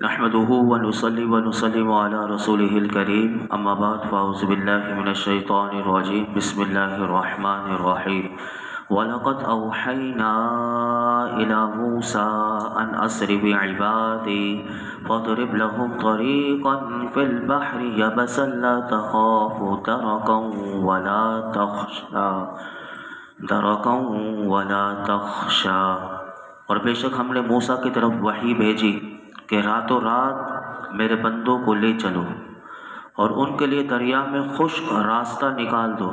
نحمده ونصلي ونسلم على رسوله الكريم اما بعد فاعوذ بالله من الشيطان الرجيم بسم الله الرحمن الرحيم ولقد اوحينا الى موسى ان اسر بعبادي فاضرب لهم طريقا في البحر يبسا لا تخاف دركا ولا تخشى اور بے شک ہم نے موسیٰ کی طرف وحی بھیجی کہ راتوں رات میرے بندوں کو لے چلو اور ان کے لیے دریا میں خشک راستہ نکال دو۔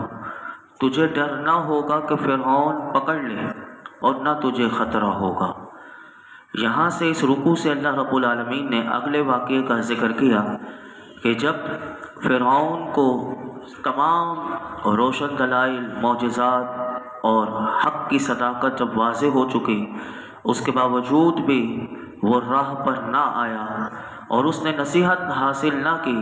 تجھے ڈر نہ ہوگا کہ فرعون پکڑ لے اور نہ تجھے خطرہ ہوگا۔ یہاں سے اس رکوع سے اللہ رب العالمین نے اگلے واقعے کا ذکر کیا کہ جب فرعون کو تمام روشن دلائل، معجزات اور حق کی صداقت جب واضح ہو چکی، اس کے باوجود بھی وہ راہ پر نہ آیا اور اس نے نصیحت حاصل نہ کی،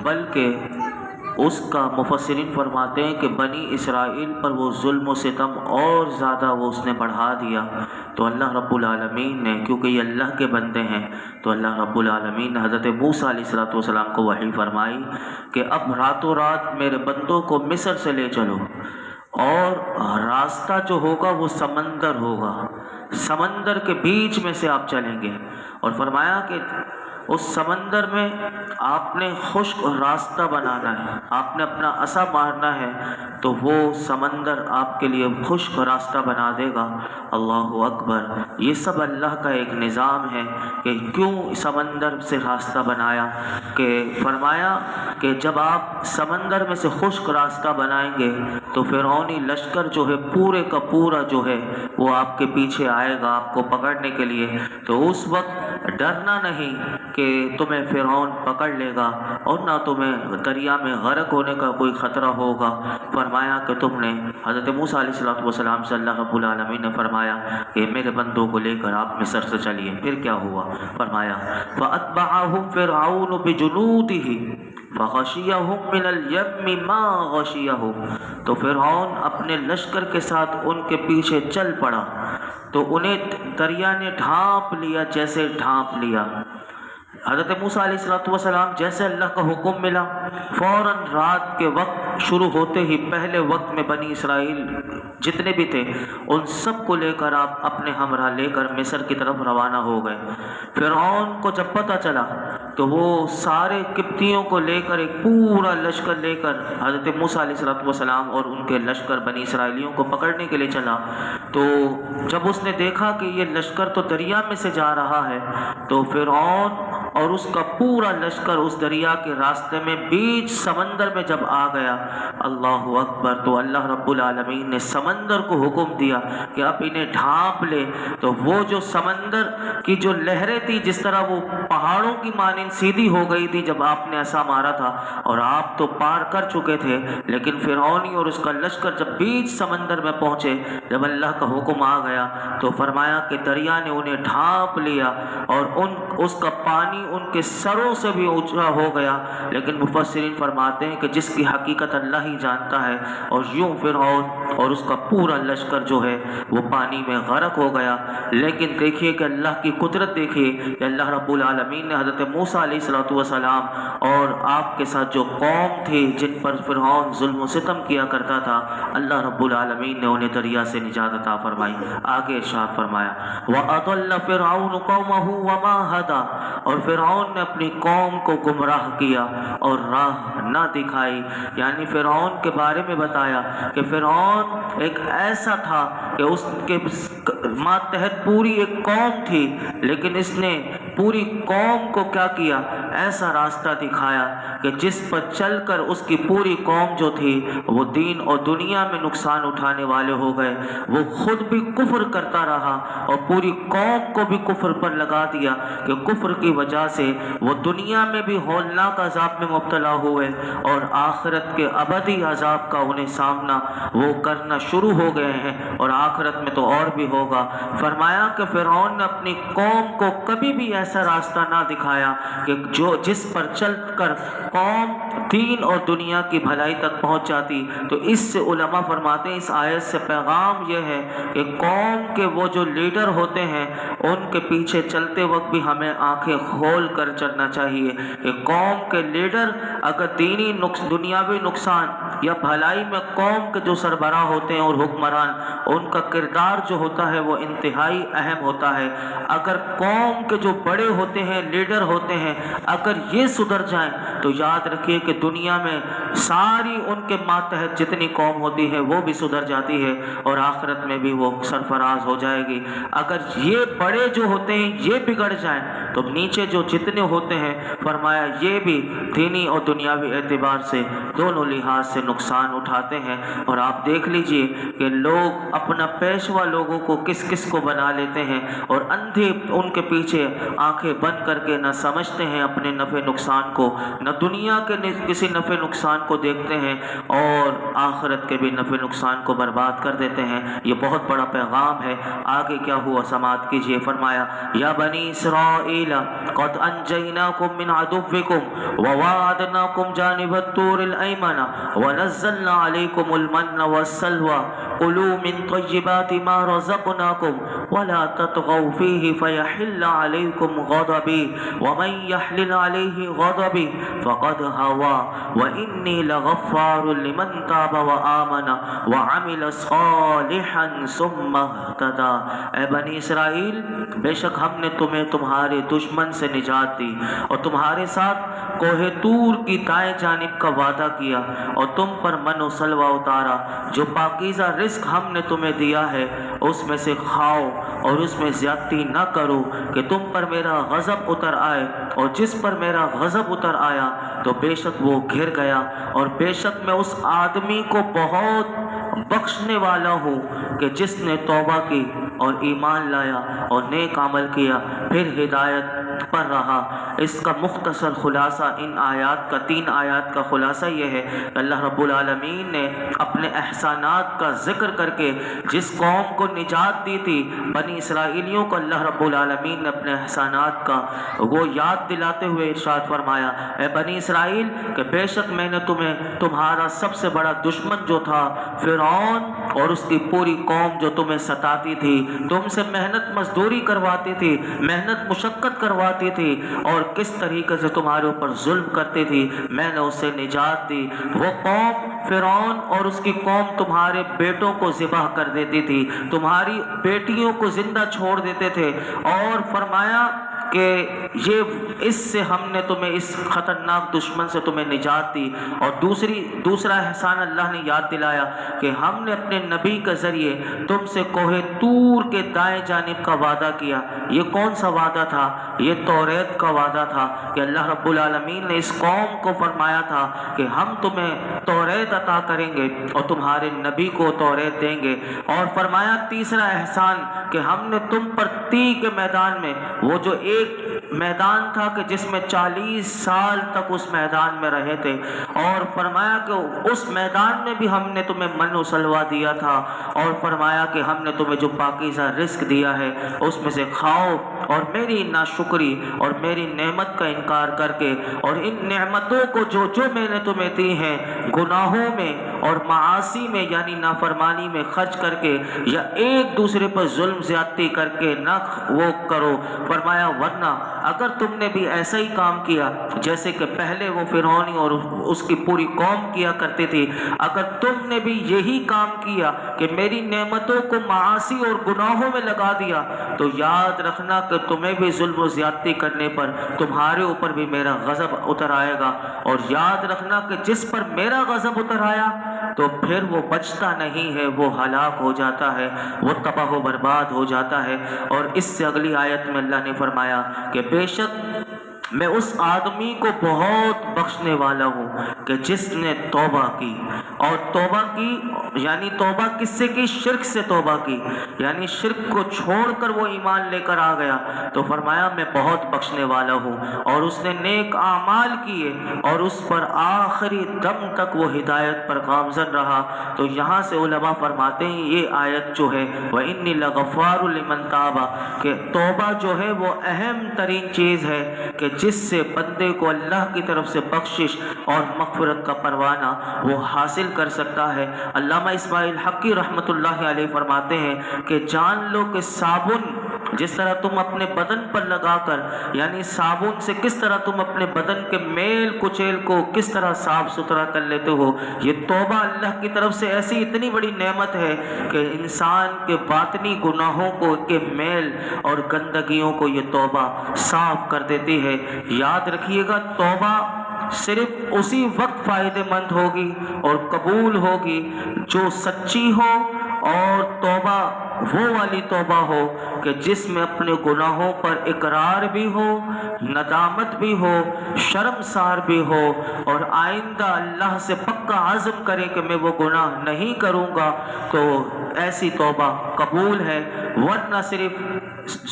بلکہ اس کا مفسرین فرماتے ہیں کہ بنی اسرائیل پر وہ ظلم و ستم اور زیادہ اس نے بڑھا دیا، تو اللہ رب العالمین نے، کیونکہ یہ اللہ کے بندے ہیں، تو اللہ رب العالمین نے حضرت موسیٰ علیہ السلام کو وحی فرمائی کہ اب راتوں رات میرے بندوں کو مصر سے لے چلو، اور راستہ جو ہوگا وہ سمندر ہوگا، سمندر کے بیچ میں سے آپ چلیں گے، اور فرمایا کہ اس سمندر میں آپ نے خشک راستہ بنانا ہے، آپ نے اپنا عصا مارنا ہے تو وہ سمندر آپ کے لیے خشک راستہ بنا دے گا۔ اللہ اکبر! یہ سب اللہ کا ایک نظام ہے کہ کیوں سمندر سے راستہ بنایا، کہ فرمایا کہ جب آپ سمندر میں سے خشک راستہ بنائیں گے تو فرعونی لشکر جو ہے پورے کا پورا جو ہے وہ آپ کے پیچھے آئے گا آپ کو پکڑنے کے لیے، تو اس وقت ڈرنا نہیں کہ تمہیں فرعون پکڑ لے گا اور نہ تمہیں دریا میں غرق ہونے کا کوئی خطرہ ہوگا۔ فرمایا کہ تم نے حضرت موسیٰ علیہ السلام سے اللہ رب العالمین نے فرمایا کہ میرے بندوں کو لے کر آپ مصر سے چلیے۔ پھر کیا ہوا؟ فرمایا فَأَتْبَعَهُمْ فِرْعَوْنُ بِجُنُودِهِ فَغَشِيَهُمْ مِنَ الْيَمِّ مَا غَشِيَهُمْ، تو فرعون اپنے لشکر کے ساتھ ان کے پیچھے چل پڑا تو انہیں دریا نے ڈھانپ لیا جیسے ڈھانپ لیا۔ حضرت موسیٰ علیہ السلام جیسے اللہ کا حکم ملا، فوراً رات کے وقت شروع ہوتے ہی پہلے وقت میں بنی اسرائیل جتنے بھی تھے ان سب کو لے کر آپ اپنے ہمراہ لے کر مصر کی طرف روانہ ہو گئے۔ فرعون کو جب پتہ چلا تو وہ سارے قبطیوں کو لے کر ایک پورا لشکر لے کر حضرت موسیٰ علیہ السلام اور ان کے لشکر بنی اسرائیلیوں کو پکڑنے کے لیے چلا، تو جب اس نے دیکھا کہ یہ لشکر تو دریا میں سے جا رہا ہے تو فرعون اور اس کا پورا لشکر اس دریا کے راستے میں بیچ سمندر میں جب آ گیا، اللہ اکبر، تو اللہ رب العالمین نے سمندر کو حکم دیا کہ اب انہیں ڈھانپ لے۔ تو وہ جو سمندر کی جو لہریں تھی جس طرح وہ پہاڑوں کی مانند سیدھی ہو گئی تھی جب آپ نے عصا مارا تھا، اور آپ تو پار کر چکے تھے، لیکن فرعونی اور اس کا لشکر جب بیچ سمندر میں پہنچے، جب اللہ کا حکم آ گیا تو فرمایا کہ دریا نے انہیں ڈھانپ لیا اور اس کا پانی ان کے سروں سے بھی اونچا ہو گیا۔ لیکن مفسرین فرماتے ہیں کہ جس کی حقیقت اللہ ہی جانتا ہے، اور یوں فرعون اور اس کا پورا لشکر جو ہے وہ پانی میں غرق ہو گیا۔ لیکن دیکھیے کہ اللہ کی قدرت دیکھیے کہ اللہ رب العالمین نے حضرت موسیٰ علیہ السلام اور آپ کے ساتھ جو قوم تھی جن پر فرعون ظلم و ستم کیا کرتا تھا، اللہ رب العالمین نے انہیں دریا سے نجات عطا فرمائی۔ آگے ارشاد فرمایا وَأَضَلَّ فِرْعَوْنُ قَوْمَهُ وَمَا هَدَىٰ، اور فرعون نے اپنی قوم کو گمراہ کیا اور راہ نہ دکھائی، یعنی فرعون کے بارے میں بتایا کہ فرعون ایک ایسا تھا کہ اس کے ماتحت پوری ایک قوم تھی، لیکن اس نے پوری قوم کو کیا کیا؟ ایسا راستہ دکھایا کہ جس پر چل کر اس کی پوری قوم جو تھی وہ دین اور دنیا میں نقصان اٹھانے والے ہو گئے۔ وہ خود بھی کفر کرتا رہا اور پوری قوم کو بھی کفر پر لگا دیا کہ کفر کی وجہ سے وہ دنیا میں بھی ہولناک عذاب میں مبتلا ہوئے اور آخرت کے ابدی عذاب کا انہیں سامنا وہ کرنا شروع ہو گئے ہیں، اور آخرت میں تو اور بھی ہوگا۔ فرمایا کہ فرعون نے اپنی قوم کو کبھی بھی ایسا راستہ نہ دکھایا کہ جس پر چل کر قوم دین اور دنیا کی بھلائی تک پہنچ جاتی۔ تو اس سے علماء فرماتے ہیں اس آیت سے پیغام یہ ہے کہ قوم کے وہ جو لیڈر ہوتے ہیں ان کے پیچھے چلتے وقت بھی ہمیں آنکھیں کھول کر چلنا چاہیے کہ قوم کے لیڈر اگر دنیاوی نقصان یا بھلائی میں قوم کے جو سربراہ ہوتے ہیں اور حکمران ان کا کردار جو ہوتا ہے وہ انتہائی اہم ہوتا ہے۔ اگر قوم کے جو بڑے ہوتے ہیں لیڈر ہوتے ہیں اگر یہ سدھر جائیں تو یاد رکھیے کہ دنیا میں ساری ان کے ماتحت جتنی قوم ہوتی ہے وہ بھی سدھر جاتی ہے اور آخرت میں بھی وہ سرفراز ہو جائے گی۔ اگر یہ بڑے جو ہوتے ہیں یہ بگڑ جائیں تو نیچے جو جتنے ہوتے ہیں فرمایا یہ بھی دینی اور دنیاوی اعتبار سے دونوں لحاظ سے نقصان اٹھاتے ہیں۔ اور آپ دیکھ لیجئے کہ لوگ اپنا پیشوا لوگوں کو کس کس کو بنا لیتے ہیں اور اندھے ان کے پیچھے آنکھیں بند کر کے نہ سمجھتے ہیں اپنے نفع نقصان کو، نہ دنیا کے کسی نفع نقصان کو دیکھتے ہیں اور آخرت کے بھی نفع نقصان کو برباد کر دیتے ہیں۔ یہ بہت بڑا پیغام ہے۔ آگے کیا ہوا سماعت کیجئے، فرمایا یا بنی اسرائیل قد انجیناکم من عدوکم وواعدناکم جانب الطور الایمن ونزلنا علیکم المن والسلوى کلوا من طیبات ما رزقناکم ولا تطغوا فیہ فیحل علیکم غضبی ومن یحلل علیہ غضبی فقد ہوا وانی لغفار لمن تاب وآمن وعمل صالحا ثم اہتدى۔ اے بنی اسرائیل بے شک ہم نے تمہیں تمہارے دشمن سے نجات دی اور تمہارے ساتھ کوہ طور کی دائیں جانب کا وعدہ کیا اور تم پر من و سلوہ اتارا۔ جو پاکیزہ رزق ہم نے تمہیں دیا ہے اس میں سے کھاؤ اور اس میں زیادتی نہ کرو کہ تم پر میرا غضب اتر آئے، اور جس پر میرا غضب اتر آیا تو بے شک وہ گر گیا، اور بے شک میں اس آدمی کو بہت بخشنے والا ہوں کہ جس نے توبہ کی اور ایمان لایا اور نیک عمل کیا پھر ہدایت پر رہا۔ اس کا مختصر خلاصہ ان آیات کا 3 آیات کا خلاصہ یہ ہے کہ اللہ رب العالمین نے اپنے احسانات کا ذکر کر کے جس قوم کو نجات دی تھی بنی اسرائیلیوں کو اللہ رب العالمین نے اپنے احسانات کا وہ یاد دلاتے ہوئے ارشاد فرمایا اے بنی اسرائیل کہ بے شک میں نے تمہیں تمہارا سب سے بڑا دشمن جو تھا فرعون اور اس کی پوری قوم جو تمہیں ستاتی تھی، تم سے محنت مزدوری کرواتی تھی، محنت مشقت کرواتی تھی اور کس طریقے سے تمہارے اوپر ظلم کرتی تھی، میں نے اسے نجات دی۔ وہ قوم فرعون اور اس کی قوم تمہارے بیٹوں کو ذبح کر دیتی تھی، تمہاری بیٹیوں کو زندہ چھوڑ دیتے تھے، اور فرمایا کہ یہ اس سے ہم نے تمہیں اس خطرناک دشمن سے تمہیں نجات دی۔ اور دوسرا احسان اللہ نے یاد دلایا کہ ہم نے اپنے نبی کے ذریعے تم سے کوہ طور کے دائیں جانب کا وعدہ کیا۔ یہ کون سا وعدہ تھا؟ یہ توریت کا وعدہ تھا کہ اللہ رب العالمین نے اس قوم کو فرمایا تھا کہ ہم تمہیں توریت عطا کریں گے اور تمہارے نبی کو توریت دیں گے۔ اور فرمایا تیسرا احسان کہ ہم نے تم پر تی کے میدان میں، وہ جو ایک میدان تھا کہ جس میں 40 سال تک اس میدان میں رہے تھے، اور فرمایا کہ اس میدان میں بھی ہم نے تمہیں من و سلوہ دیا تھا، اور فرمایا کہ ہم نے تمہیں جو پاکیزہ رزق دیا ہے اس میں سے کھاؤ اور میری ناشکری اور میری نعمت کا انکار کر کے اور ان نعمتوں کو جو میں نے تمہیں دی ہیں گناہوں میں اور معاصی میں یعنی نافرمانی میں خرچ کر کے یا ایک دوسرے پر ظلم زیادتی کر کے نہ وہ کرو۔ فرمایا ورنہ اگر تم نے بھی ایسا ہی کام کیا جیسے کہ پہلے وہ فرعونی اور اس کی پوری قوم کیا کرتی تھی، اگر تم نے بھی یہی کام کیا کہ میری نعمتوں کو معاصی اور گناہوں میں لگا دیا تو یاد رکھنا کہ تمہیں بھی ظلم و زیادتی کرنے پر تمہارے اوپر بھی میرا غضب اتر آئے گا، اور یاد رکھنا کہ جس پر میرا غضب اتر آیا تو پھر وہ بچتا نہیں ہے، وہ ہلاک ہو جاتا ہے، وہ تباہ و برباد ہو جاتا ہے۔ اور اس سے اگلی آیت میں اللہ نے فرمایا کہ بے شک میں اس آدمی کو بہت بخشنے والا ہوں کہ جس نے توبہ کی، اور توبہ کی یعنی توبہ کس سے کی؟ شرک سے توبہ کی، یعنی شرک کو چھوڑ کر وہ ایمان لے کر آ گیا تو فرمایا میں بہت بخشنے والا ہوں، اور اس نے نیک اعمال کیے اور اس پر آخری دم تک وہ ہدایت پر گامزن رہا۔ تو یہاں سے علماء فرماتے ہیں یہ آیت جو ہے وَإِنِّي لَغَفَّارٌ لِمَن تَابَ، کہ توبہ جو ہے وہ اہم ترین چیز ہے کہ جس سے بندے کو اللہ کی طرف سے بخشش اور مغفرت کا پروانہ وہ حاصل کر سکتا ہے۔ علامہ اسماعیل حقی رحمۃ اللہ علیہ فرماتے ہیں کہ جان لو کہ صابن جس طرح تم اپنے بدن پر لگا کر، یعنی صابن سے کس طرح تم اپنے بدن کے میل کچیل کو کس طرح صاف ستھرا کر لیتے ہو، یہ توبہ اللہ کی طرف سے ایسی اتنی بڑی نعمت ہے کہ انسان کے باطنی گناہوں کو کے میل اور گندگیوں کو یہ توبہ صاف کر دیتی ہے۔ یاد رکھیے گا توبہ صرف اسی وقت فائدہ مند ہوگی اور قبول ہوگی جو سچی ہو، اور توبہ وہ والی توبہ ہو کہ جس میں اپنے گناہوں پر اقرار بھی ہو، ندامت بھی ہو، شرمسار بھی ہو، اور آئندہ اللہ سے پکا عزم کرے کہ میں وہ گناہ نہیں کروں گا، تو ایسی توبہ قبول ہے۔ ورنہ صرف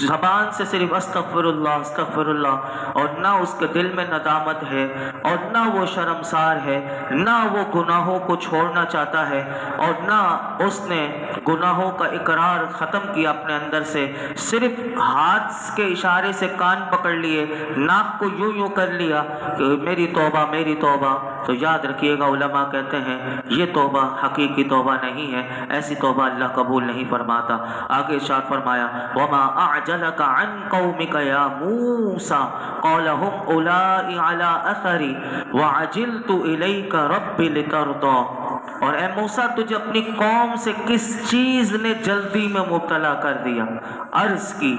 زبان سے صرف استغفر اللہ اور نہ اس کے دل میں ندامت ہے اور نہ وہ شرمسار ہے، نہ وہ گناہوں کو چھوڑنا چاہتا ہے، اور نہ اس نے گناہوں کا اقرار ختم کیا اپنے اندر سے، صرف ہاتھ کے اشارے سے کان پکڑ لیے، ناک کو یوں یوں کر لیا کہ میری توبہ میری توبہ، تو یاد رکھیے گا علماء کہتے ہیں یہ توبہ حقیقی توبہ نہیں ہے، ایسی توبہ اللہ قبول نہیں فرماتا۔ آگے ارشاد فرمایا وَمَا أَعْجَلَكَ عَنْ قَوْمِكَ يَا مُوسَى قَالَ هُمْ أُولَٰئِ عَلَىٰ أَثَرِي وَعَجِلْتُ إِلَيْكَ رَبِّ لِتَرْضَىٰ، اور اے موسیٰ تجھے اپنی قوم سے کس چیز نے جلدی میں مبتلا کر دیا؟ عرض کی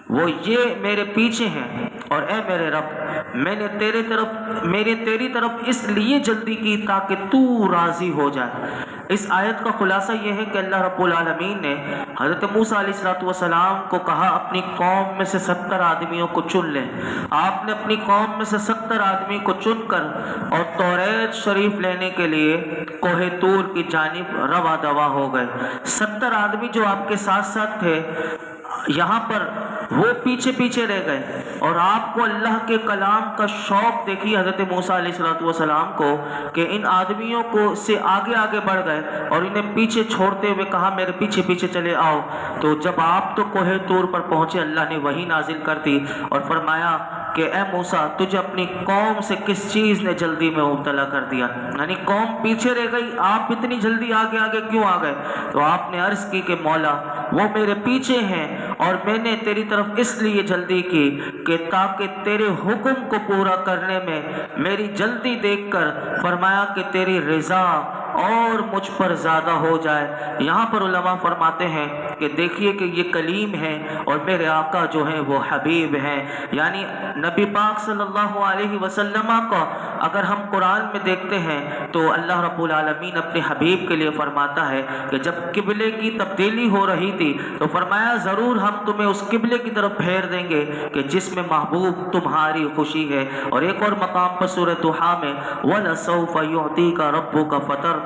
وہ یہ میرے پیچھے ہیں، اور اے میرے رب میں نے تیری طرف اس لیے جلدی کی تاکہ تو راضی ہو جائے۔ اس آیت کا خلاصہ یہ ہے کہ اللہ رب العالمین نے حضرت موسیٰ علیہ السلام کو کہا اپنی قوم میں سے 70 آدمیوں کو چن لیں۔ آپ نے اپنی قوم میں سے 70 آدمی کو چن کر اور توریت شریف لینے کے لیے کوہ طور کی جانب رواں دواں ہو گئے۔ 70 آدمی جو آپ کے ساتھ ساتھ تھے یہاں پر وہ پیچھے پیچھے رہ گئے، اور آپ کو اللہ کے کلام کا شوق دیکھی حضرت موسیٰ علیہ السلام کو کہ ان آدمیوں کو سے آگے آگے بڑھ گئے اور انہیں پیچھے چھوڑتے ہوئے کہا میرے پیچھے پیچھے چلے آؤ۔ تو جب آپ تو کوہ طور پر پہنچے اللہ نے وحی نازل کر دی اور فرمایا کہ اے موسیٰ تجھے اپنی قوم سے کس چیز نے جلدی میں مبتلا کر دیا، یعنی قوم پیچھے رہ گئی، آپ اتنی جلدی آگے آگے کیوں آ گئے؟ تو آپ نے عرض کی کہ مولا وہ میرے پیچھے ہیں اور میں نے تیری طرف اس لیے جلدی کی کہ تاکہ تیرے حکم کو پورا کرنے میں میری جلدی دیکھ کر فرمایا کہ تیری رضا اور مجھ پر زیادہ ہو جائے۔ یہاں پر علماء فرماتے ہیں کہ دیکھیے کہ یہ کلیم ہے اور میرے آقا جو ہیں وہ حبیب ہیں، یعنی نبی پاک صلی اللہ علیہ وسلم کا اگر ہم قرآن میں دیکھتے ہیں تو اللہ رب العالمین اپنے حبیب کے لیے فرماتا ہے کہ جب قبلے کی تبدیلی ہو رہی تھی تو فرمایا ضرور ہم تمہیں اس قبلے کی طرف پھیر دیں گے کہ جس میں محبوب تمہاری خوشی ہے۔ اور ایک اور مقام پر سورۃ طٰہٰ میں وَلَسَوْفَ يُعْطِيكَ رَبُّكَ فَتَرْضَىٰ،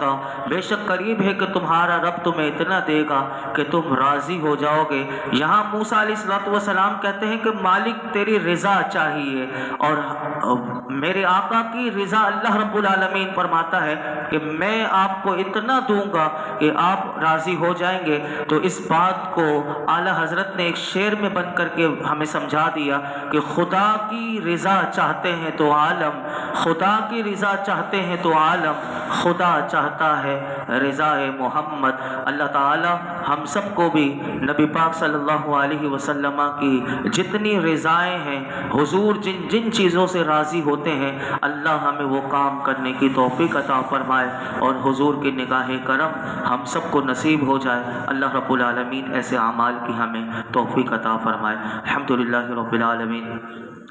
بے شک قریب ہے کہ تمہارا رب تمہیں اتنا دے گا کہ تم راضی ہو جاؤ گے۔ یہاں موسیٰ علیہ السلام کہتے ہیں کہ مالک تیری رضا چاہیے، اور میرے آقا کی رضا اللہ رب العالمین فرماتا ہے کہ میں آپ کو اتنا دوں گا کہ آپ راضی ہو جائیں گے۔ تو اس بات کو اعلیٰ حضرت نے ایک شعر میں بن کر کے ہمیں سمجھا دیا کہ خدا کی رضا چاہتے ہیں تو عالم، خدا کی رضا چاہتے ہیں تو عالم، خدا چاہتا ہے رضا محمد۔ اللہ تعالی ہم سب کو بھی نبی پاک صلی اللہ علیہ وسلم کی جتنی رضائیں ہیں، حضور جن جن چیزوں سے راضی ہوتے ہیں، اللہ ہمیں وہ کام کرنے کی توفیق عطا فرمائے اور حضور کی نگاہ کرم ہم سب کو نصیب ہو جائے۔ اللہ رب العالمین ایسے اعمال کی ہمیں توفیق عطا فرمائے۔ الحمدللہ رب العالمین۔